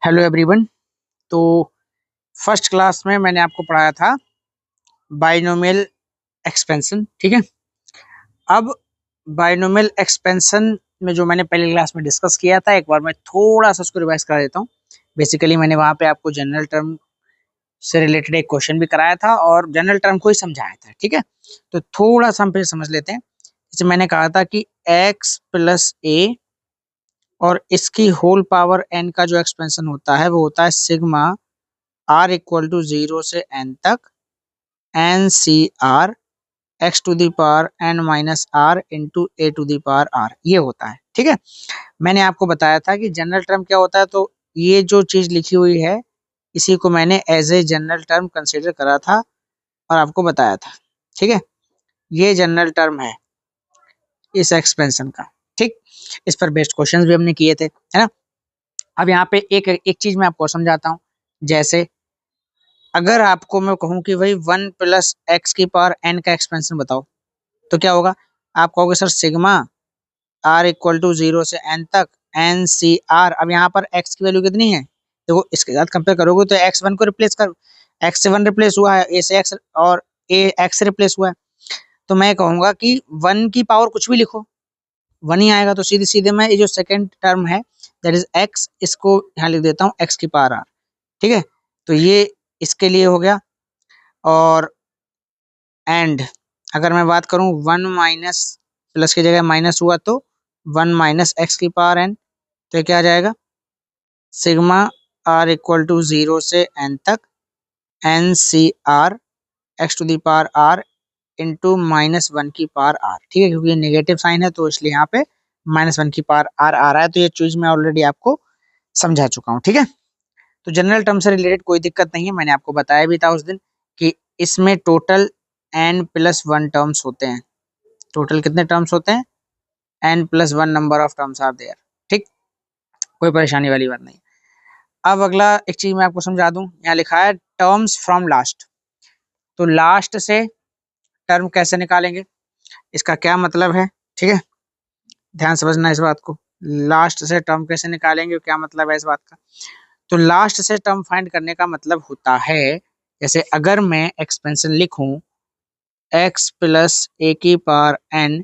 Hello everyone. तो first class में मैंने आपको पढ़ाया था बाइनोमियल एक्सपेंशन। ठीक है। अब बाइनोमियल एक्सपेंशन में जो मैंने पहले क्लास में डिस्कस किया था, एक बार मैं थोड़ा सा उसको रिवाइज करा देता हूँ। बेसिकली मैंने वहाँ पे आपको जनरल टर्म से रिलेटेड एक क्वेश्चन भी कराया था और जनरल टर्म को ही समझाया था। ठीक है। तो थोड़ा सा हम फिर समझ लेते हैं। जैसे मैंने कहा था कि x प्लस ए और इसकी होल पावर n का जो एक्सपेंशन होता है वो होता है सिग्मा r इक्वल टू 0 से n तक N C R X to the power N minus are into A to the power R, ये होता है। ठीक है। मैंने आपको बताया था कि जनरल टर्म क्या होता है, तो ये जो चीज लिखी हुई है इसी को मैंने as a general term consider करा था और आपको बताया था। ठीक है। ये जनरल टर्म है इस एक्सपेंशन का। ठीक। इस पर बेस्ड क्वेश्चंस भी हमने किए थे, है ना। अब यहाँ पे एक एक चीज मैं आपको समझाता हूँ। जैसे अगर आपको मैं कहूँ कि भाई 1 प्लस एक्स की पावर एन का एक्सपेंशन बताओ, तो क्या होगा। आप कहोगे sir sigma R equal to 0 से एन तक एन सी आर। अब यहाँ पर एक्स की वैल्यू कितनी है, देखो इसके साथ कंपेयर करोगे तो एक्स वन को रिप्लेस कर, एक्स से वन रिप्लेस हुआ है, ए से एक्स और ए एक्स से रिप्लेस हुआ है। तो मैं कहूंगा कि वन की पावर कुछ भी लिखो, वन ही आएगा। तो सीधे सीधे मैं ये जो सेकेंड टर्म है दैट इज एक्स, इसको यहाँ लिख देता हूँ एक्स की पावर आर। ठीक है। तो ये इसके लिए हो गया। और एंड अगर मैं बात करूं 1 माइनस, प्लस की जगह माइनस हुआ तो 1 माइनस एक्स की पावर एन, तो ये क्या आ जाएगा सिग्मा आर इक्वल टू 0 से एन तक N C R X to the power R into minus one की पावर आर। ठीक है, क्योंकि ये नेगेटिव साइन है तो इसलिए यहाँ पे माइनस वन की पावर आर आ रहा है। तो ये चीज मैं ऑलरेडी आपको समझा चुका हूँ। ठीक है। तो जनरल टर्म से रिलेटेड कोई दिक्कत नहीं है, मैंने आपको बताया भी था उस दिन कि इसमें total N plus one terms होते हैं। टोटल कितने टर्म्स होते हैं, N plus one number of terms are there. ठीक। कोई परेशानी वाली बात नहीं। अब अगला एक चीज मैं आपको समझा दूं, यहाँ लिखा है टर्म्स फ्रॉम लास्ट। तो लास्ट से टर्म कैसे निकालेंगे, इसका क्या मतलब है। ठीक है, ध्यान समझना इस बात को। लास्ट से टर्म कैसे निकालेंगे, क्या मतलब है इस बात का। तो लास्ट से टर्म फाइंड करने का मतलब होता है, जैसे अगर मैं एक्सपेंशन लिखूं x प्लस ए की power n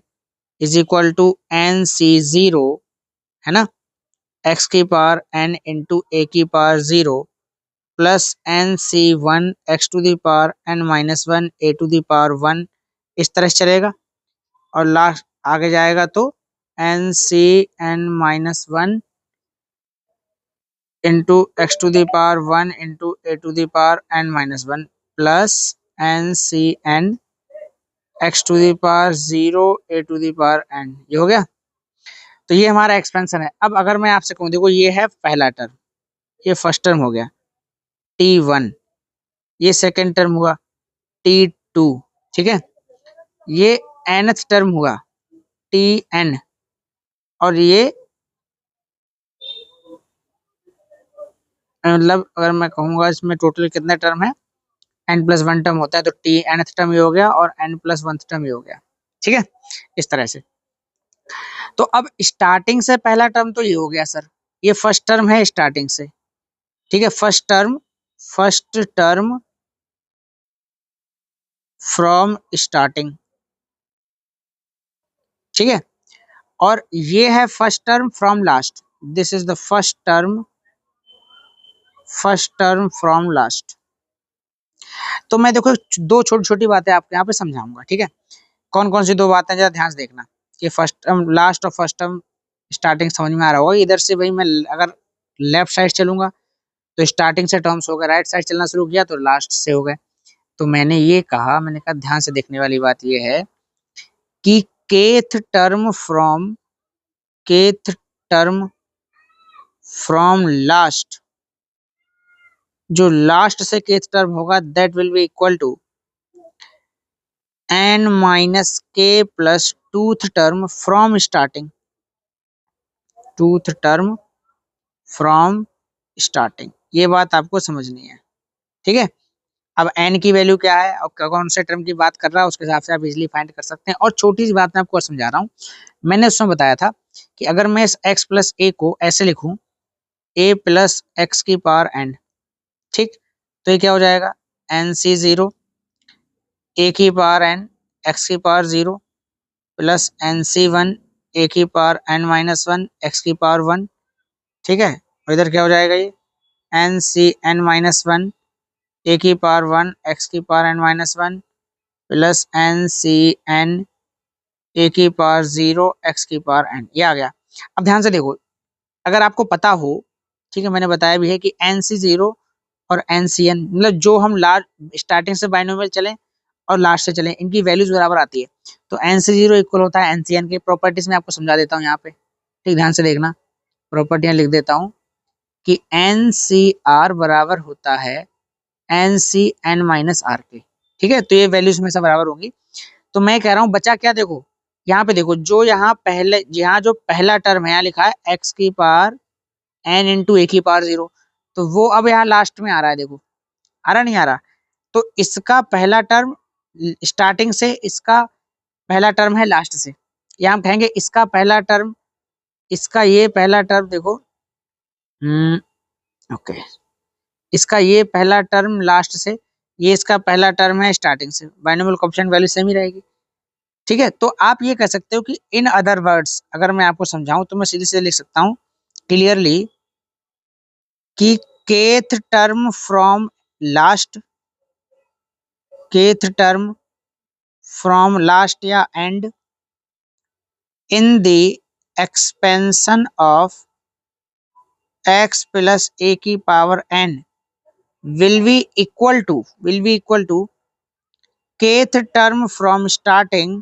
is equal to N C zero, है ना, x की पावर n इंटू ए की power zero plus N C one x to the power n minus one a to the power one, इस तरह से चलेगा। और लास्ट आगे जाएगा तो N C N minus one into x to the power one into A to the power n minus one plus N C N X to the power zero A to the power n। ये हो गया। तो ये हमारा expansion है। अब अगर मैं आपसे कहूँ, देखो ये है पहला टर्म, ये फर्स्ट टर्म हो गया टी वन, ये सेकेंड टर्म हुआ टी टू। ठीक है, ये nth टर्म हुआ टी एन, और ये मतलब अगर मैं कहूँगा इसमें टोटल कितने टर्म है, एन प्लस वन टर्म होता है, तो टी nth टर्म ये हो गया और एन प्लस वन टर्म ये हो गया। ठीक है, इस तरह से। तो अब स्टार्टिंग से पहला टर्म तो ये हो गया सर, ये फर्स्ट टर्म है स्टार्टिंग से। ठीक है, फर्स्ट टर्म फ्रॉम स्टार्टिंग। ठीक है, और ये है first term from last, this is the first term from last. तो मैं देखो दो छोटी छोटी बातें आपको यहाँ पे समझाऊंगा। ठीक है, कौन कौन सी दो बातें जरा ध्यान से देखना कि फर्स्ट टर्म लास्ट और फर्स्ट टर्म स्टार्टिंग समझ में आ रहा होगा। इधर से भाई मैं अगर लेफ्ट साइड चलूंगा तो स्टार्टिंग से टर्म्स हो गए, राइट साइड चलना शुरू किया तो लास्ट से हो गए। तो मैंने कहा ध्यान से देखने वाली बात यह है कि केथ टर्म फ्रॉम लास्ट, जो लास्ट से केथ टर्म होगा that will be equal to n minus k plus twoth term from starting, twoth term from starting. ये बात आपको समझनी है। ठीक है, अब n की वैल्यू क्या है और कौन से टर्म की बात कर रहा है उसके हिसाब से आप इजीली फाइंड कर सकते हैं। और छोटी सी बात मैं आपको समझा रहा हूँ, मैंने उसमें बताया था कि अगर मैं इस x प्लस ए को ऐसे लिखूं, ए प्लस एक्स की पावर एन। ठीक, तो ये क्या हो जाएगा, एन सी जीरो ए की पावर एन एक्स की power zero plus N C one A की power N minus one x की पावर वन। ठीक है, और इधर क्या हो जाएगा, ये n C N minus one A की पावर वन एक्स की power N minus one plus N C n A की पावर जीरो एक्स की पावर एन। ये आ गया। अब ध्यान से देखो, अगर आपको पता हो, ठीक है, मैंने बताया भी है कि एन सी जीरो और एन सी एन मतलब जो हम लास्ट स्टार्टिंग से बाइनोमियल चले और लास्ट से चले, इनकी वैल्यूज बराबर आती है। तो एन सी जीरो इक्वल होता है एन सी एन की प्रॉपर्टीज में आपको समझा देता हूँ यहाँ पे। ठीक, ध्यान से देखना, प्रॉपर्टियां लिख देता हूँ कि एन सी आर बराबर होता है N C N minus R के। ठीक है, तो ये वैल्यूज में से बराबर होंगी। तो मैं कह रहा हूँ बचा क्या, देखो यहाँ पे देखो, जो यहाँ पहले यहाँ जो पहला टर्म है यहाँ लिखा है एक्स की पावर एन इंटू ए की पावर जीरो, तो वो अब यहाँ लास्ट में आ रहा है, देखो आ रहा नहीं आ रहा। तो इसका पहला टर्म स्टार्टिंग से, इसका पहला टर्म है लास्ट से, या हम कहेंगे इसका पहला टर्म, इसका ये पहला टर्म देखो, ओके, इसका ये पहला टर्म लास्ट से, ये इसका पहला टर्म है स्टार्टिंग से, बाइनोमियल कोएफिशिएंट वैल्यू सेम ही रहेगी। ठीक है, तो आप ये कह सकते हो कि इन अदर वर्ड्स अगर मैं आपको समझाऊं तो मैं सीधे सीधे लिख सकता हूं क्लियरली कि kth term from last, kth term from last या end in the expansion of x plus a की power n will be equal to kth term from starting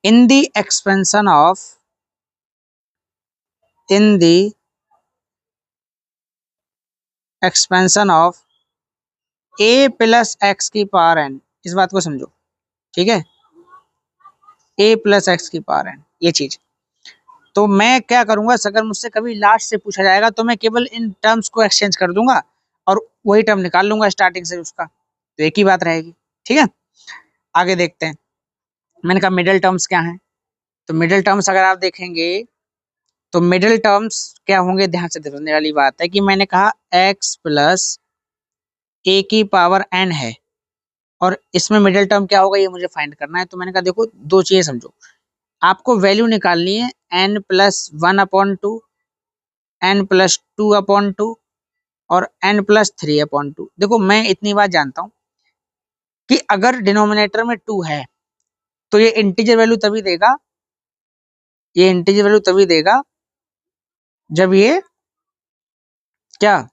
in the expansion of a plus X की power N. इस बात को समझो, ठीक है, a plus X की पावर एन, ये चीज। तो मैं क्या करूंगा, अगर मुझसे कभी लास्ट से पूछा जाएगा तो मैं केवल इन टर्म्स को एक्सचेंज कर दूंगा और वही टर्म निकाल लूंगा स्टार्टिंग से उसका, तो एक ही बात रहेगी। ठीक है, आगे देखते हैं। मैंने कहा मिडिल टर्म्स क्या हैं, तो मिडिल टर्म्स अगर आप देखेंगे तो मिडिल टर्म्स क्या होंगे, ध्यान से देखने वाली बात है कि मैंने कहा x प्लस ए की पावर n है और इसमें मिडिल टर्म क्या होगा ये मुझे फाइंड करना है। तो मैंने कहा देखो दो चीजें समझो, आपको वैल्यू निकालनी है n plus one upon two, N plus two upon two और n plus three upon two. देखो मैं इतनी बात जानता हूं कि अगर डिनोमिनेटर में टू है तो ये इंटीजर वैल्यू तभी देगा, ये इंटीजर वैल्यू तभी देगा जब ये क्या,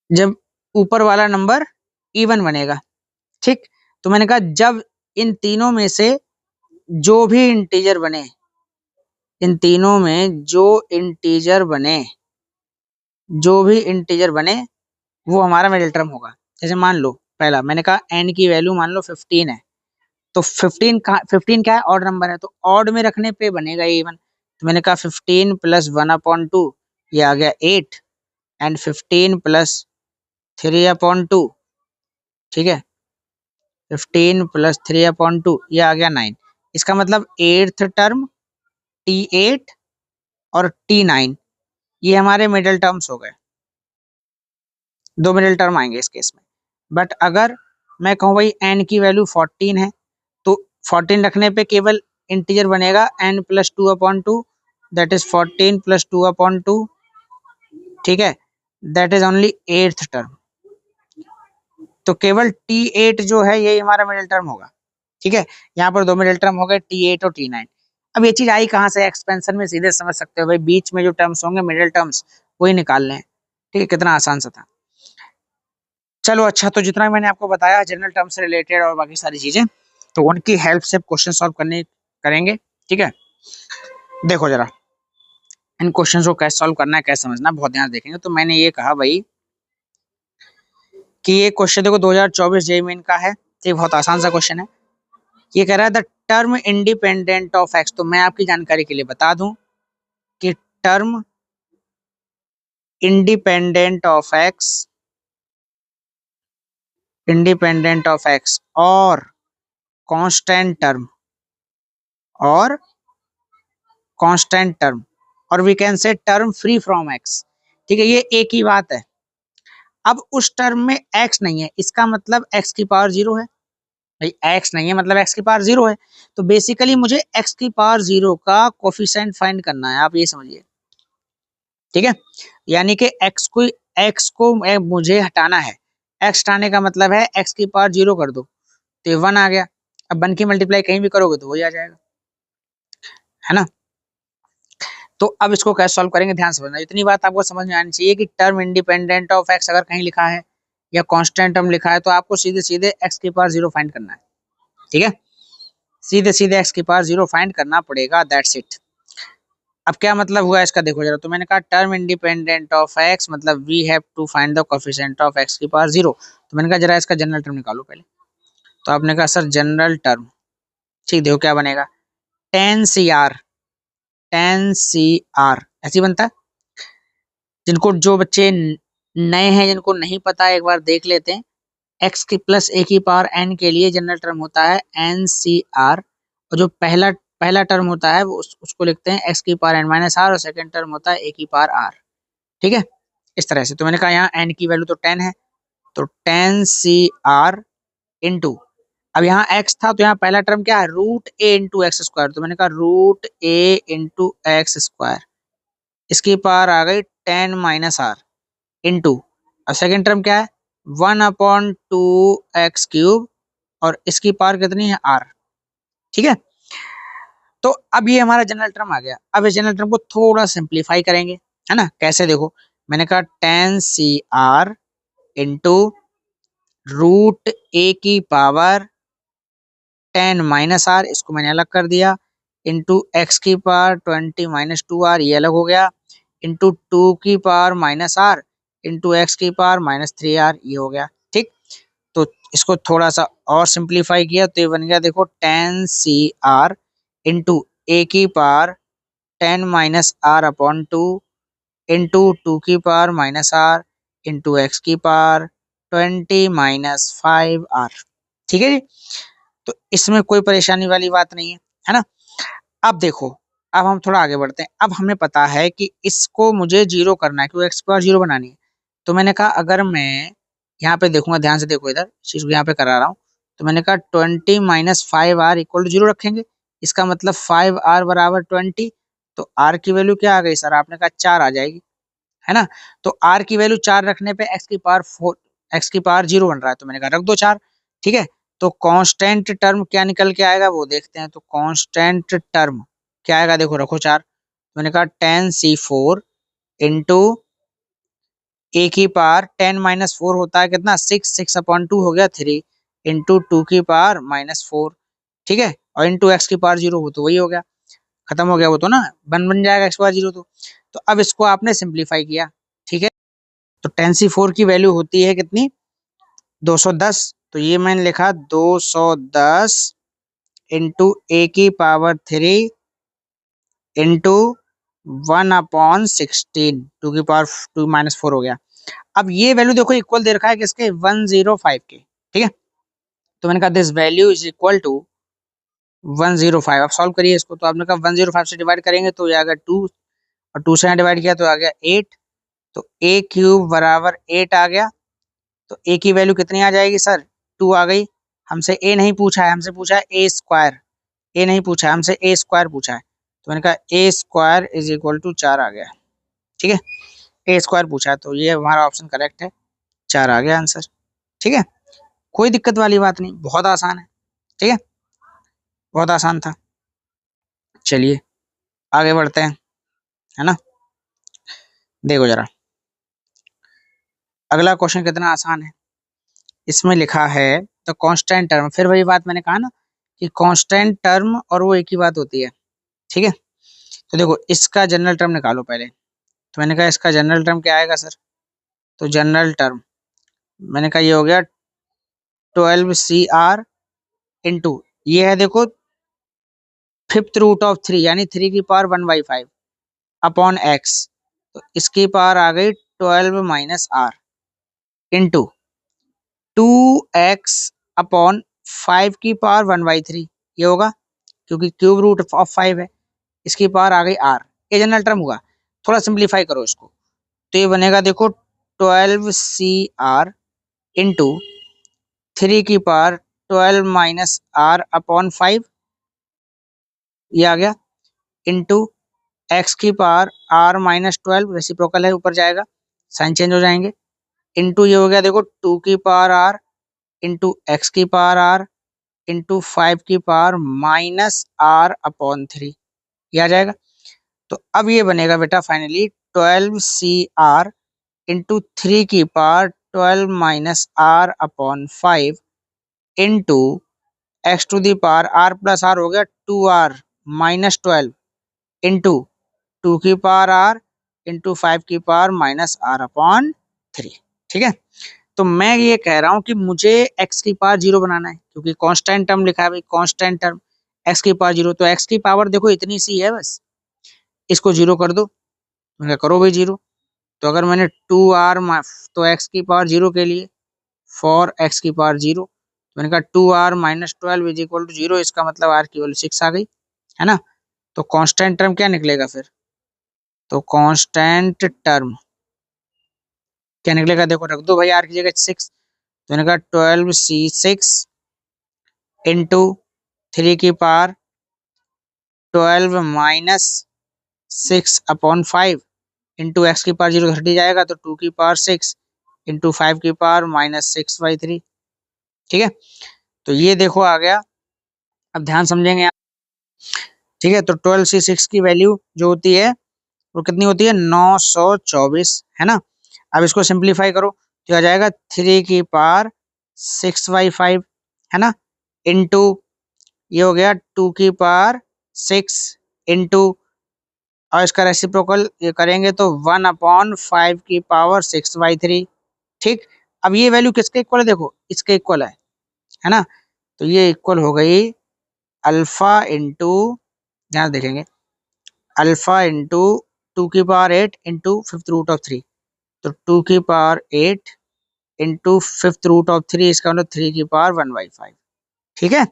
जब ऊपर वाला नंबर इवन बनेगा। ठीक, तो मैंने कहा जब इन तीनों में से जो भी इंटीजर बने, इन तीनों में जो इंटीजर बने, जो भी इंटीजर बने वो हमारा मिडिल टर्म होगा। जैसे मान लो पहला मैंने कहा एन की वैल्यू मान लो 15 है, तो 15 क्या है, ऑड नंबर है, तो ऑड में रखने पे बनेगा इवन। तो मैंने कहा 15 प्लस वन अपॉन टू, ये आ गया 8 and 15 plus three upon to, ठीक है, 15 प्लस थ्री अपॉन टू, ये आ गया 9। इसका मतलब एट्थ टर्म T8 और T9 ये हमारे मिडिल टर्म्स हो गए, दो मिडिल टर्म आएंगे इस केस में। बट अगर मैं कहूँ भाई n की वैल्यू 14 है तो 14 रखने पे केवल इंटीजर बनेगा n plus two upon to, that is 14 plus two upon to, ठीक है, that is only eighth term. तो केवल T8 जो है यही हमारा मिडिल टर्म होगा। ठीक है, यहाँ पर दो मिडिल टर्म हो गए T8 और T9। अब ये चीज आई कहाँ से, एक्सपेंशन में सीधे समझ सकते हो भाई, बीच में जो टर्म्स होंगे मिडिल टर्म्स वही निकालने हैं। ठीक है, कितना आसान सा था। चलो अच्छा, तो जितना मैंने आपको बताया जनरल टर्म से रिलेटेड और बाकी सारी चीजें, तो उनकी हेल्प से क्वेश्चन सॉल्व करने करेंगे। ठीक है, देखो जरा इन क्वेश्चन को कैसे सॉल्व करना है, कैसे समझना, बहुत ध्यान से देखेंगे। तो मैंने ये कहा भाई कि ये क्वेश्चन देखो 2024 जेईई मेन का है, ये बहुत आसान सा क्वेश्चन है। ये कह रहा है the term independent of X, तो मैं आपकी जानकारी के लिए बता दूं कि term independent of X, independent of X और कांस्टेंट टर्म और कांस्टेंट टर्म, और we can say term free from X. ठीक है, ये एक ही बात है। अब उस टर्म में एक्स नहीं है, इसका मतलब एक्स की पावर जीरो है। भाई एक्स नहीं है मतलब एक्स की पावर जीरो है, तो बेसिकली मुझे एक्स की पावर जीरो का कोफिशिएंट फाइंड करना है, आप ये समझिए। ठीक है, यानी कि एक्स को मुझे हटाना है। एक्स हटाने का मतलब है एक्स की पावर जीरो कर दो, तो ये वन आ गया। अब वन की मल्टीप्लाई कहीं भी करोगे तो वही आ जाएगा, है ना। तो अब इसको कैसे सॉल्व करेंगे, ध्यान से समझना। इतनी बात आपको समझ में आनी चाहिए कि टर्म इंडिपेंडेंट ऑफ एक्स अगर कहीं लिखा है या कांस्टेंट टर्म लिखा है तो आपको सीधे सीधे एक्स की पावर जीरो फाइंड करना है। ठीक है, सीधे सीधे एक्स की पावर जीरो फाइंड करना पड़ेगा, दैट्स इट। अब क्या मतलब हुआ इसका, देखो जरा। तो मैंने कहा टर्म इंडिपेंडेंट ऑफ एक्स मतलब we have to find the coefficient of X की पावर जीरो। तो मैंने कहा जरा इसका जनरल टर्म निकालो पहले। तो आपने कहा सर जनरल टर्म, ठीक, देखो क्या बनेगा। Ten C R, ten C R ऐसे ही बनता है। जिनको, जो बच्चे नए हैं जिनको नहीं पता एक बार देख लेते हैं। एक्स की प्लस ए की पावर एन के लिए जनरल टर्म होता है एन सी आर, और जो पहला पहला टर्म होता है वो उसको लिखते हैं एक्स की पावर एन माइनस आर, और सेकंड टर्म होता है ए की पावर आर। ठीक है, इस तरह से। तो मैंने कहा यहाँ एन की वैल्यू तो टेन है, तो टेन सी आर इंटू, अब यहाँ एक्स था तो यहाँ पहला टर्म क्या है, रूट ए इंटू एक्स स्क्वायर। तो मैंने कहा रूट ए इंटू एक्स स्क्वायर, इसकी पावर आ गई टेन माइनस आर इंटू, और सेकेंड टर्म क्या है, one upon to x cube, और इसकी पावर कितनी है, आर। ठीक है, तो अब ये हमारा जनरल टर्म आ गया। अब इस जनरल टर्म को थोड़ा सिंप्लीफाई करेंगे, है ना। कैसे, देखो मैंने कहा ten C r into root a की पावर टेन माइनस आर, इसको मैंने अलग कर दिया, इंटू एक्स की power twenty minus two R, ये अलग हो गया, इंटू टू की power minus are into x की पावर माइनस थ्री आर, ये हो गया। ठीक, तो इसको थोड़ा सा और सिंप्लीफाई किया तो ये बन गया, देखो टेन सी आर इंटू ए की power ten minus r upon two into two की power minus are into x की power twenty minus five r. ठीक है जी, तो इसमें कोई परेशानी वाली बात नहीं है ना। अब देखो, अब हम थोड़ा आगे बढ़ते हैं। अब हमें पता है कि इसको मुझे जीरो करना है, क्योंकि एक्स पावर जीरो बनानी है। तो मैंने कहा अगर मैं यहाँ पे देखूंगा, ध्यान से देखो इधर, चीज को यहाँ पे करा रहा हूँ। तो मैंने कहा twenty minus five R equal to zero रखेंगे, इसका मतलब फाइव आर बराबर ट्वेंटी। तो आर की वैल्यू क्या आ गई सर, आपने कहा चार आ जाएगी, है ना। तो आर की वैल्यू चार रखने पे एक्स की पावर फोर, एक्स की पावर जीरो बन रहा है, तो मैंने कहा रख दो चार। ठीक है, तो कांस्टेंट टर्म क्या निकल के आएगा वो देखते हैं। तो कांस्टेंट टर्म क्या आएगा, देखो रखो चार। तो मैंने कहा टेन सी फोर इंटू ए की पावर टेन माइनस फोर होता है कितना, सिक्स, सिक्स अपॉन टू हो गया थ्री, इंटू टू की पावर माइनस फोर। ठीक है, और इंटू एक्स की पावर जीरो हो तो वही हो गया, खत्म हो गया वो तो ना, बन जाएगा एक्स पावर जीरो। तो अब इसको आपने सिंप्लीफाई किया। ठीक है, तो टेन सी फोर की वैल्यू होती है कितनी, 210। तो ये मैंने लिखा 210 इंटू ए की power three into one upon sixteen, two की पावर टू माइनस फोर हो गया। अब ये वैल्यू देखो इक्वल दे रखा है किसके, 105 के। ठीक है, तो मैंने कहा this value is equal to 105। अब सॉल्व करिए इसको। तो आपने कहा 105 से डिवाइड करेंगे तो ये आ गया टू, और टू से डिवाइड किया तो आ गया एट। तो ए क्यूब बराबर एट आ गया। तो ए की वैल्यू कितनी आ जाएगी सर, टू आ गई। हमसे ए नहीं पूछा है, हमसे पूछा है ए स्क्वायर, ए नहीं पूछा है हमसे, ए स्क्वायर पूछा है। तो मैंने कहा ए स्क्वायर इज इक्वल टू चार आ गया। ठीक है, ए स्क्वायर पूछा है तो ये हमारा ऑप्शन करेक्ट है, चार आ गया आंसर। ठीक है, कोई दिक्कत वाली बात नहीं, बहुत आसान है। ठीक है, बहुत आसान था। चलिए आगे बढ़ते हैं, है ना। देखो जरा अगला क्वेश्चन कितना आसान है। इसमें लिखा है द कांस्टेंट टर्म, फिर वही बात मैंने कहा ना कि कांस्टेंट टर्म और वो एक ही बात होती है। ठीक है, तो देखो इसका जनरल टर्म निकालो पहले। तो मैंने कहा इसका जनरल टर्म क्या आएगा सर, तो जनरल टर्म मैंने कहा ये हो गया ट्वेल्व सी आर इंटू, ये है देखो फिफ्थ रूट ऑफ थ्री, यानी थ्री की power one by five upon X. तो इसकी पावर आ गई twelve minus are into two X upon 5 की पावर 1/3 ये होगा, क्योंकि क्यूब रूट ऑफ 5 है। इसकी पावर आ गई r, ये जनरल टर्म हुआ। थोड़ा सिंप्लीफाई करो इसको, तो ये बनेगा देखो 12 CR इंटू 3 की पावर 12 माइनस r अपॉन 5, ये आ गया, इंटू x की पावर r माइनस 12, रेसिप्रोकल है ऊपर जाएगा, साइन चेंज हो जाएंगे, इंटू ये हो गया देखो 2 की पावर r इंटू एक्स की पावर r इंटू 5 की पावर माइनस r अपॉन 3, ये आ जाएगा। तो अब ये बनेगा बेटा फाइनली 12 CR इंटू 3 की power 12 minus r upon 5 into x to the power r plus r हो गया 2r माइनस 12 इंटू 2 की पावर r इंटू 5 की पावर माइनस r अपॉन 3। ठीक है, तो मैं ये कह रहा हूं कि मुझे x की पावर 0 बनाना है, क्योंकि कांस्टेंट टर्म लिखा है भाई, कांस्टेंट टर्म x की पावर 0, तो x की पावर देखो इतनी सी है बस, इसको 0 कर दो। मैं करो भाई 0, तो अगर मैंने 2r तो x की पावर 0 के लिए फॉर x की पावर 0, तो मैंने कहा 2r minus 12 is equal to 0, इसका मतलब r की वैल्यू 6 आ गई, है ना। तो कांस्टेंट टर्म क्या निकलेगा फिर, तो कांस्टेंट टर्म क्या निकलेगा, देखो रख दो भाई r की जगह 6, तो मैंने कहा 12C6 इंटू 3 की power 12 minus 6 upon 5 into x की पावर 0 30 जाएगा, तो 2 की पावर 6 इंटू 5 की पावर माइनस 6/3। ठीक है, तो ये देखो आ गया, अब ध्यान समझेंगे आप। ठीक है, तो 12C6 की वैल्यू जो होती है वो कितनी होती है, 924, है ना। अब इसको सिंप्लीफाई करो तो आ जाएगा 3 की पावर 6/5, है ना, इंटू ये हो गया 2 की पावर 6 इंटू, और इसका रेसिप्रोकल ये करेंगे तो 1 अपॉन 5 की पावर 6/3। ठीक, अब ये वैल्यू किसके इक्वल है, देखो इसके इक्वल है ना, तो ये इक्वल हो गई अल्फा इंटू, ध्यान देखेंगे, अल्फा इंटू 2 की power 8 into fifth root of 3, तो 2 की power 8 into fifth root of 3, इसका मतलब 3 की पावर 1/5। ठीक है,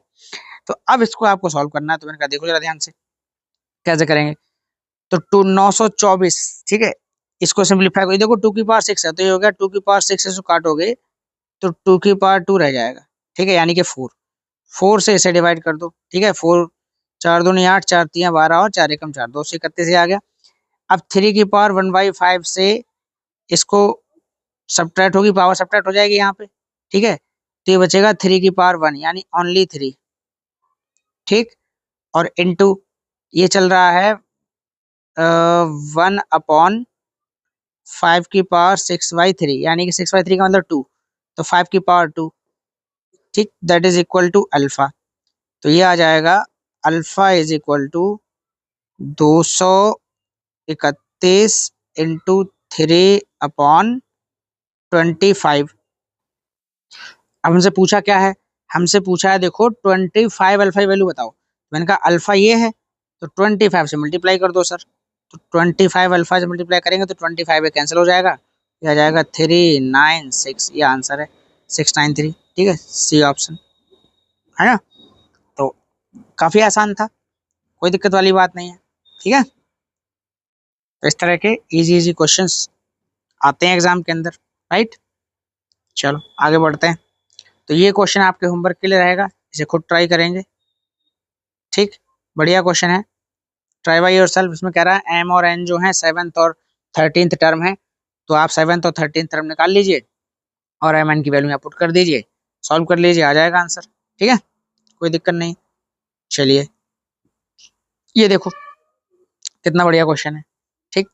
तो अब इसको आपको सॉल्व करना है, तो मैंने कहा देखो जरा ध्यान से कैसे करेंगे। तो 924, ठीक है, इसको सिंप्लीफाई करो, देखो 2 की पावर 6 है, तो ये हो गया 2 की पावर 6 से काटोगे तो 2 की पावर 2 रह जाएगा। ठीक है, यानी कि 4 से इसे डिवाइड कर दो। ठीक है, 4 4 दूनी 8, 4 3 12 और 4 एकम 4, 2 से 31 से आ गया। अब 3 की पावर 1/5 से इसको सब्ट्रैक्ट होगी, पावर सब्ट्रैक्ट हो जाएगी यहाँ पे। ठीक है, तो ये बचेगा 3 की पावर 1 यानी ओनली 3। ठीक, और इनटू ये चल रहा है 1 अपॉन 5 की पावर 6/3, यानी कि 6/3 का मतलब 2, तो 5 की पावर 2। ठीक, that is equal to alpha, तो ये आ जाएगा alpha is equal to 231 into 3 upon 25। अब हमसे पूछा क्या है, हमसे पूछा है देखो 25 अल्फा की वैल्यू बताओ। मैंने कहा अल्फा ये है, तो 25 से मल्टीप्लाई कर दो सर, तो 25 अल्फा से मल्टीप्लाई करेंगे तो 25 कैंसिल हो जाएगा, ये आ जाएगा 396, ये आंसर है 693। ठीक है, सी ऑप्शन, है ना। तो काफी आसान था, कोई दिक्कत वाली बात नहीं है। ठीक है, तो इस तरह के इजी इजी क्वेश्चंस आते हैं एग्जाम के अंदर, राइट। चलो आगे बढ़ते हैं, तो ये क्वेश्चन आपके होमवर्क के लिए रहेगा, इसे खुद ट्राई करेंगे। ठीक, बढ़िया क्वेश्चन है, ट्राई बाय योरसेल्फ। इसमें कह रहा है एम और एन जो है 7th और 13th टर्म है, तो आप 7th और 13th टर्म निकाल लीजिए और एम एन की वैल्यू यहाँ पुट कर दीजिए, सॉल्व कर लीजिए, आ जाएगा आंसर। ठीक है, कोई दिक्कत नहीं। चलिए ये देखो कितना बढ़िया क्वेश्चन है। ठीक,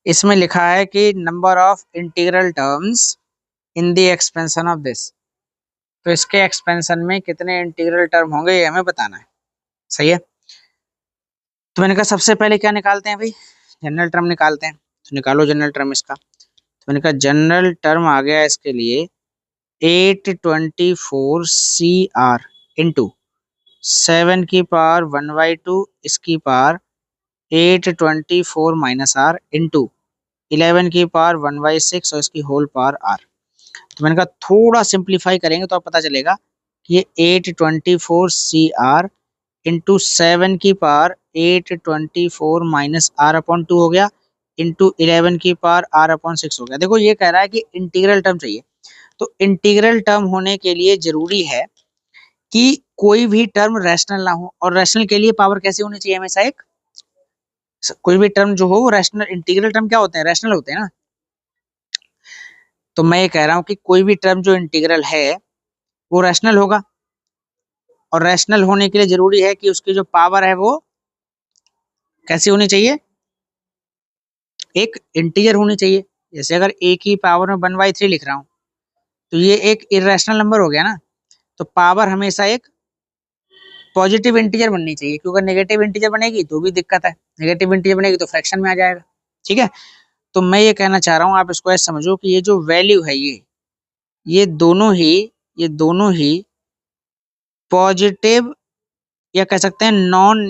इसमें लिखा है कि number of integral terms in the expansion of this, तो इसके एक्सपेंशन में कितने इंटीग्रल टर्म होंगे ये हमें बताना है। सही है, तो मैंने कहा सबसे पहले क्या निकालते हैं भाई, जनरल टर्म निकालते हैं, तो निकालो जनरल टर्म इसका। तो मैंने कहा जनरल टर्म आ गया इसके लिए 824 CR इंटू 7 की पावर 1/2 इसकी पावर 824 माइनस आर इंटू 11 की पावर 1/6 और इसकी होल पावर आर। तो मैंने कहा थोड़ा सिंप्लीफाई करेंगे तो अब पता चलेगा ये 824 CR इंटू 7 की पावर 824 माइनस R अपॉन 2 हो गया, इंटू 11 की पावर R अपॉन 6 हो गया। देखो ये कह रहा है कि इंटीग्रल टर्म चाहिए, तो इंटीग्रल टर्म होने के लिए जरूरी है कि कोई भी टर्म रैशनल ना हो, और रैशनल के लिए पावर कैसी होनी चाहिए हमेशा एक, कोई भी टर्म जो हो रैशनल, इंटीग्रल टर्म क्या होते हैं, रैशनल होते हैं ना। तो मैं ये कह रहा हूं कि कोई भी टर्म जो इंटीग्रल है वो रैशनल होगा, और रैशनल होने के लिए जरूरी है कि उसकी जो पावर है वो कैसी होनी चाहिए, एक इंटीजर होनी चाहिए। जैसे अगर a की पावर में 1/3 लिख रहा हूं तो ये एक इरेशनल नंबर हो गया ना, तो पावर हमेशा एक पॉजिटिव इंटीजर बननी चाहिए, क्योंकि नेगेटिव इंटीजर बनेगी तो भी दिक्कत है, नेगेटिव इंटीजर बनेगी तो फ्रैक्शन में आ जाएगा। ठीक है, तो मैं ये कहना चाह रहा हूं, आप इसको ऐसे समझो कि ये जो वैल्यू है ये दोनों ही ये दोनों ही पॉजिटिव या कह सकते हैं नॉन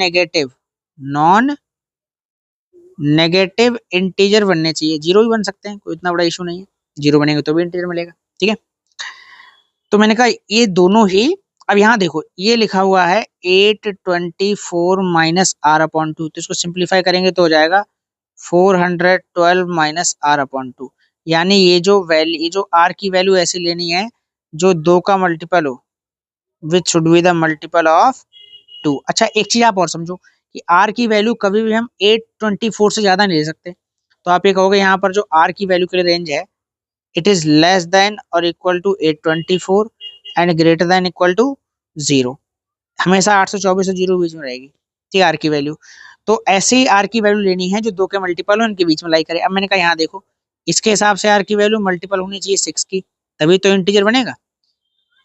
नेगेटिव इंटीजर बनने चाहिए। जीरो भी बन सकते हैं, कोई इतना बड़ा इशू नहीं है, जीरो बनेंगे तो भी इंटीजर मिलेगा। ठीक है, तो मैंने कहा ये दोनों ही, अब यहाँ देखो ये लिखा हुआ है 824 माइनस R अपॉन 2, तो इसको सिंप्लीफाई करेंगे तो हो जाएगा 412 माइनस R अपॉन 2। यानी ये जो वैल्यू, ये जो R की वैल्यू ऐसी लेनी है जो 2 का मल्टीपल हो, which should be the multiple of 2। अच्छा एक चीज आप और समझो कि R की वैल्यू कभी भी हम 824 से ज्यादा नहीं ले सकते, तो आप ये कहोगे यहाँ पर जो R की वैल्यू के लिए रेंज है, इट इज लेस देन और equal to 824 and greater than equal to 0। हमेशा 824 से 0 बीच में रहेगी, ठीक है आर की वैल्यू। तो ऐसे ही आर की वैल्यू लेनी है जो 2 के मल्टीपल हो, इनके बीच में लाई करे। अब मैंने कहा यहाँ देखो, इसके हिसाब से आर की वैल्यू मल्टीपल होनी चाहिए 6 की, तभी तो इंटीजर बनेगा,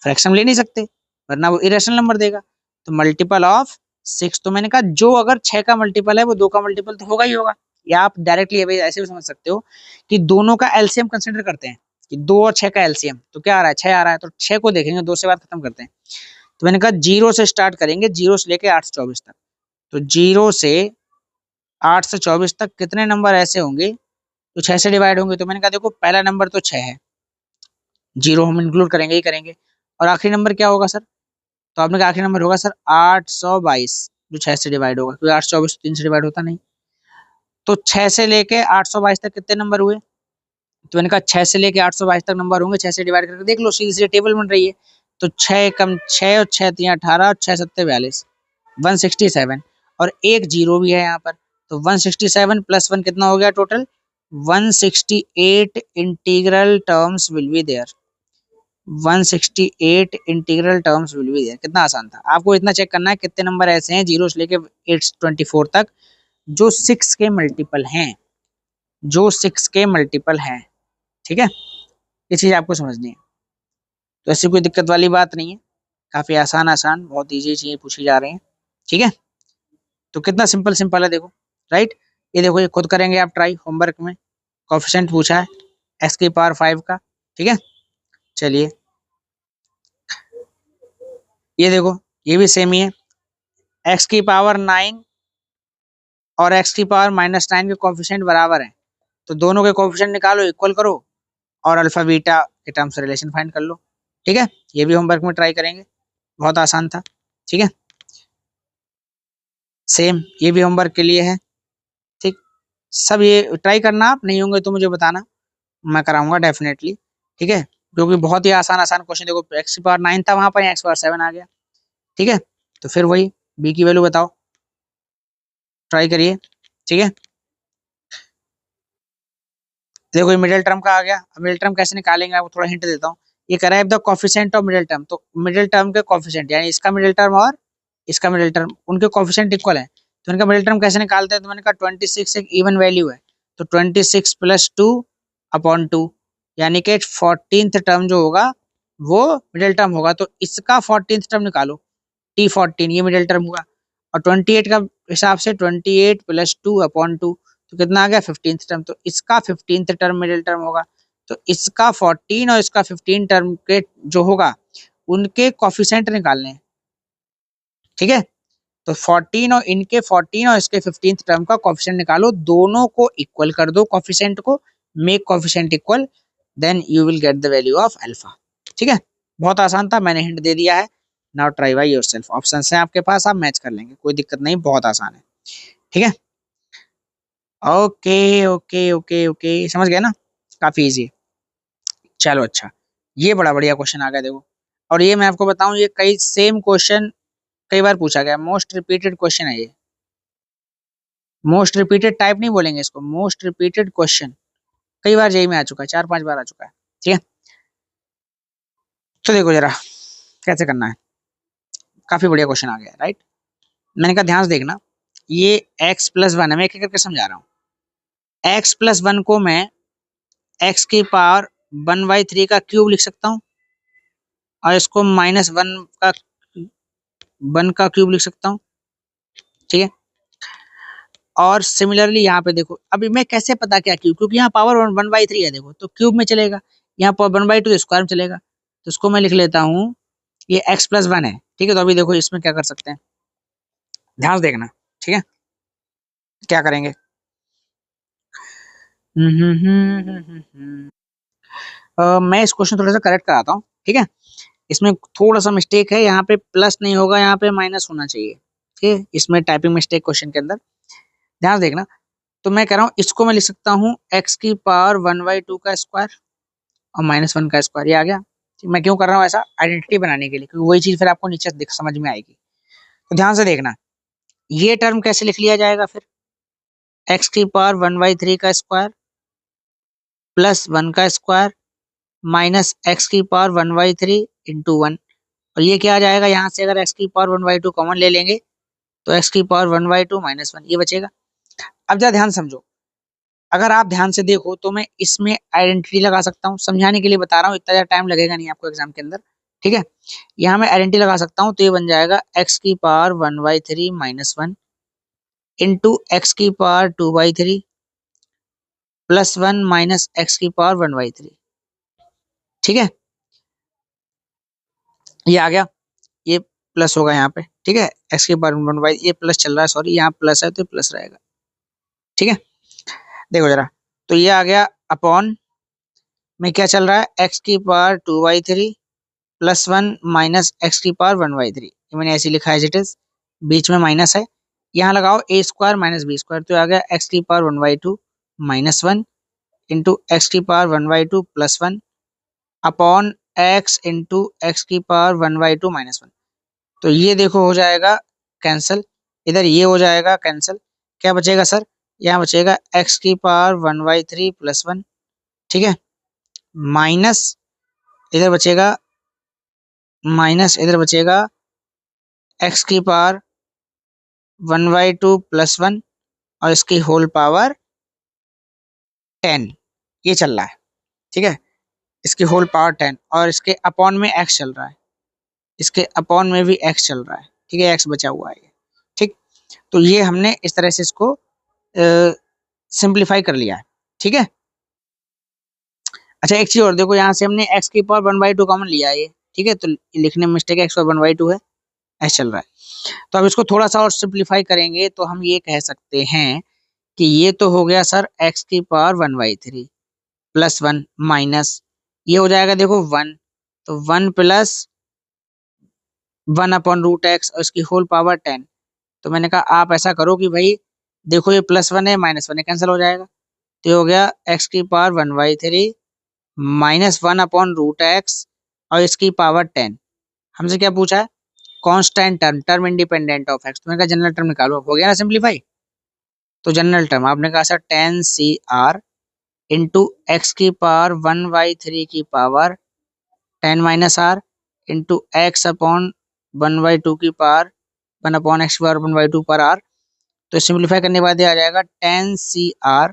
फ्रैक्शन ले नहीं सकते वरना वो इरेशनल नंबर देगा। तो मल्टीपल ऑफ 6, तो मैंने कहा जो अगर 6 का मल्टीपल है वो 2 का मल्टीपल तो होगा ही होगा। या आप डायरेक्टली ऐसे भी समझ सकते हो कि दोनों का एलसीएम कंसिडर करते हैं, कि 2 और 6 का एलसीएम तो क्या आ रहा है, 6 आ रहा है, तो 6 को देखेंगे, 2 से बात खत्म करते हैं। तो मैंने कहा 0 से स्टार्ट करेंगे, 0 से लेके 8 से 24 तक। तो 0 से 8 से 24 तक कितने नंबर ऐसे होंगे तो 6 से डिवाइड होंगे। तो मैंने कहा देखो पहला नंबर तो 6 है, 0 हम इंक्लूड करेंगे ही करेंगे, और आखिरी नंबर क्या होगा सर, तो आपने कहा आखिरी नंबर होगा सर 822, जो 6 से डिवाइड होगा, क्योंकि 824 3 से डिवाइड होता नहीं। तो 6 से लेके 822 तक कितने नंबर हुए, तो मैंने कहा 6 से लेके 822 तक नंबर होंगे, 6 से डिवाइड करके देख लो, सीधी सीधी टेबल बन रही है। तो 6 कम 6 और 6 3 18 और 6 7 42, 167, और एक जीरो भी है यहाँ पर, तो 167 प्लस 1 कितना हो गया total 168 integral terms will be there. 168 integral terms will be there. कितना आसान था, आपको इतना चेक करना है कितने नंबर ऐसे हैं 0 से लेके 824 तक जो 6 के मल्टीपल हैं, जो 6 के मल्टीपल हैं। ठीक है, ये चीज आपको समझनी है, तो ऐसी कोई दिक्कत वाली बात नहीं है, काफी आसान आसान बहुत इजी चीजें पूछी जा रही हैं। ठीक है, तो कितना सिंपल सिंपल है देखो, राइट। ये देखो ये खुद करेंगे आप ट्राई, होमवर्क में कोएफिशिएंट पूछा है x की पावर 5 का। ठीक है, चलिए ये देखो ये भी सेम ही है, x की पावर 9 और x की पावर -9 के कोएफिशिएंट बराबर है, तो दोनों के कोएफिशिएंट निकालो, इक्वल करो, और अल्फा बीटा के टर्म्स रिलेशन फाइंड कर लो। ठीक है, ये भी होमवर्क में ट्राई करेंगे, बहुत आसान था। ठीक है, सेम ये भी होमवर्क के लिए है। ठीक, सब ये ट्राई करना, आप नहीं होंगे तो मुझे बताना, मैं कराऊंगा डेफिनेटली। ठीक है, क्योंकि बहुत ही आसान आसान क्वेश्चन, देखो एक्स की पावर 9 था वहां पर, एक्स पावर 7 आ गया। ठीक है, तो फिर वही बी की वैल्यू बताओ, ट्राई करिए। ठीक है, देखो ये मिडिल टर्म का आ गया, अब मिडिल टर्म कैसे निकालेंगे आपको थोड़ा हिंट देता हूँ। ये कह रहा है the coefficient of middle term, तो मिडिल टर्म के कोफिशिएंट यानी इसका मिडिल टर्म और इसका मिडिल टर्म, उनके कोफिशिएंट इक्वल है, तो इनका मिडिल टर्म कैसे निकालते हैं। तो मैंने कहा 26 एक इवन वैल्यू है, तो 26 प्लस 2 अपॉन 2, यानी कि 14th टर्म जो होगा वो मिडिल टर्म होगा, तो इसका 14th टर्म निकालो, T14 ये मिडिल टर्म हुआ, और 28 का हिसाब से 28 प्लस 2 अपॉन 2, तो कितना आ गया 15th टर्म, तो इसका 15th टर्म मिडिल टर्म होगा। तो इसका 14 और इसका 15 टर्म के जो होगा उनके कोफिशिएंट निकालने हैं। ठीक है, तो 14 और इनके 14 और इसके 15th टर्म का कोफिशिएंट निकालो, दोनों को इक्वल कर दो कोफिशिएंट को, make coefficient equal, then you will get the value of alpha. ठीक है, बहुत आसान था, मैंने हिंट दे दिया है, now try by yourself. Option है आपके पास, आप मैच कर लेंगे, कोई दिक्कत नहीं, बहुत आसान है। ठीक है, ओके ओके ओके ओके, समझ गए ना, काफी इजी। चलो अच्छा, ये बड़ा बढ़िया क्वेश्चन आ गया देखो। और ये मैं आपको बताऊं, ये कई सेम क्वेश्चन कई बार पूछा गया, मोस्ट रिपीटेड क्वेश्चन है ये। मोस्ट रिपीटेड टाइप नहीं बोलेंगे इसको, मोस्ट रिपीटेड क्वेश्चन, कई बार जेई में आ चुका है, 4-5 बार आ चुका है। ठीक है, तो देखो जरा कैसे करना है, काफी बढ़िया क्वेश्चन आ गया, राइट। मैंने कहा ध्यान से देखना, ये x+1 है, मैं एक एक करके समझा रहा हूँ। x+1 को मैं x की पावर 1/3 का क्यूब लिख सकता हूँ, और इसको -1 का 1 का क्यूब लिख सकता हूँ। ठीक है, और सिमिलरली यहाँ पे देखो, अभी मैं कैसे पता क्या क्यूब, क्योंकि यहाँ पावर 1/3 है, देखो तो क्यूब में चलेगा, यहाँ पावर 1/2 तो स्क्वायर में चलेगा, तो इसको मैं लिख लेता हूँ, ये x+1 है। ठीक है, तो अभी देखो इसमें क्या कर सकते हैं, ध्यान से देखना। ठीक है, क्या करेंगे, मैं इस क्वेश्चन थोड़ा सा करेक्ट कराता हूँ। ठीक है, इसमें थोड़ा सा मिस्टेक है, यहाँ पे प्लस नहीं होगा, यहाँ पे माइनस होना चाहिए। ठीक है, इसमें टाइपिंग मिस्टेक क्वेश्चन के अंदर, ध्यान से देखना। तो मैं कह रहा हूँ, इसको मैं लिख सकता हूँ x की पावर 1/2 का स्क्वायर और -1 का स्क्वायर, ये आ गया। मैं क्यों कर रहा हूँ ऐसा, आइडेंटिटी बनाने के लिए, क्योंकि वही चीज फिर आपको नीचे दिख समझ में आएगी। तो ध्यान से देखना, ये टर्म कैसे लिख लिया जाएगा फिर, x की पावर 1/3 का स्क्वायर प्लस 1 का स्क्वायर माइनस x की पावर 1/3 इंटू 1। और ये क्या आ जाएगा, यहाँ से अगर x की पावर 1/2 कॉमन ले लेंगे तो x की पावर 1/2 -1 ये बचेगा। अब जरा ध्यान समझो, अगर आप ध्यान से देखो तो मैं इसमें आइडेंटिटी लगा सकता हूँ, समझाने के लिए बता रहा हूँ, इतना ज्यादा टाइम लगेगा नहीं आपको एग्जाम के अंदर। ठीक है, यहाँ मैं आइडेंटिटी लगा सकता हूँ, तो ये बन जाएगा x की पावर 1/3 -1 इंटू एक्स की पावर 2/3 +1 माइनस एक्स की पावर 1/3। ठीक है, ये आ गया, ये प्लस होगा यहाँ पे। ठीक है, एक्स की पावर 1/, ये प्लस चल रहा है, सॉरी यहाँ प्लस है तो प्लस रहेगा। ठीक है, देखो जरा, तो ये आ गया अपॉन में क्या चल रहा है, एक्स की पावर 2/3 +1 माइनस एक्स की पावर 1/3, ये मैंने ऐसे लिखा है एज इट इज, बीच में माइनस है, यहाँ लगाओ a square minus B square, तो आ गया एक्स की पावर 1/2 -1 इंटू एक्स की power 1/2 +1 upon X into x की पावर 1/2 -1। तो ये देखो हो जाएगा कैंसिल, इधर ये हो जाएगा कैंसिल, क्या बचेगा सर, यहाँ बचेगा एक्स की पावर 1/3 +1। ठीक है, माइनस इधर बचेगा, माइनस इधर बचेगा एक्स की पावर 1/2 +1 और इसकी होल पावर 10, ये चल रहा है। ठीक है, इसकी होल पावर 10 और इसके अपॉन में एक्स चल रहा है, इसके अपॉन में भी एक्स चल रहा है। ठीक है, एक्स बचा हुआ है ये। ठीक, तो ये हमने इस तरह से इसको सिंप्लीफाई कर लिया है। ठीक है, अच्छा एक चीज और देखो, यहाँ से हमने x की पावर 1/2 कॉमन लिया है ये। ठीक है, तो लिखने में मिस्टेक है, x पावर 1/2 है, ऐसे चल रहा है। तो अब इसको थोड़ा सा और सिंप्लीफाई करेंगे तो हम ये कह सकते हैं कि ये तो हो गया सर x की पावर 1/3 +1 माइनस ये हो जाएगा देखो 1, तो 1 प्लस 1/√x और इसकी होल पावर 10। तो मैंने कहा आप ऐसा करो कि भाई देखो ये +1 है -1 है, कैंसिल हो जाएगा, तो ये हो गया x की पावर 1/3 -1/√x और इसकी पावर 10। हमसे क्या पूछा है, constant term, term independent of x, तो मैंने कहा जनरल टर्म निकालो, हो गया ना सिंप्लीफाई। तो जनरल टर्म आपने कहा सर 10 CR इंटू एक्स की पावर 1/3 की power 10 - r into x upon 1/2 की पावर 1/x पावर 1/2 पर r। तो सिंप्लीफाई करने के बाद ये आ जाएगा 10 CR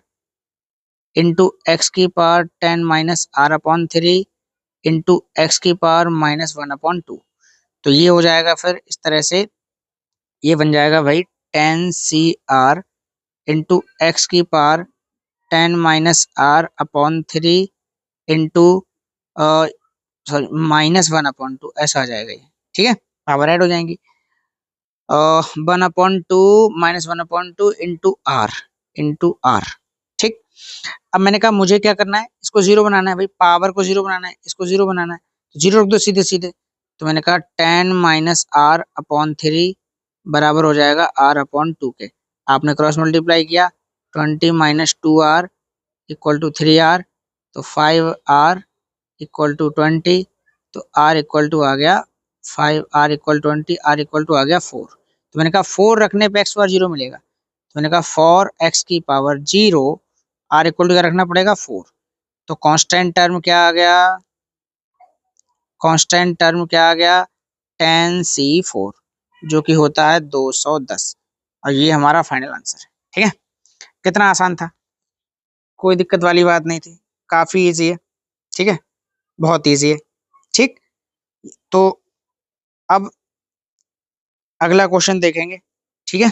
इंटू एक्स की पावर 10 - r/3 इंटू एक्स की पावर -1/2। तो ये हो जाएगा फिर इस तरह से, ये बन जाएगा भाई 10 CR इंटू एक्स की पावर 10 - r/3 इंटू सॉरी -1/2, ऐसा आ जाएगा ये। ठीक है, पावर ऐड हो जाएंगी, 1/2 -1/2 इंटू r। ठीक, अब मैंने कहा मुझे क्या करना है, इसको जीरो बनाना है भाई, पावर को जीरो बनाना है, इसको जीरो बनाना है, तो जीरो रख दो सीधे सीधे, तो मैंने कहा 10 - r/3 बराबर हो जाएगा r/2 के। आपने क्रॉस मल्टीप्लाई किया, 20 - 2r इक्वल टू 3r, तो 5r इक्वल टू 20, तो r इक्वल टू आ गया 5r equal 20, r equal to आ गया 4। तो मैंने कहा 4 रखने पे x पावर 0 मिलेगा, तो मैंने कहा फॉर x की पावर 0 r इक्वल टू क्या रखना पड़ेगा 4। तो कांस्टेंट टर्म क्या आ गया, कांस्टेंट टर्म क्या आ गया 10c4, जो कि होता है 210। और ये हमारा फाइनल आंसर है। ठीक है, कितना आसान था, कोई दिक्कत वाली बात नहीं थी, काफी इजी है। ठीक है, बहुत इजी है। ठीक, तो अब अगला क्वेश्चन देखेंगे। ठीक है।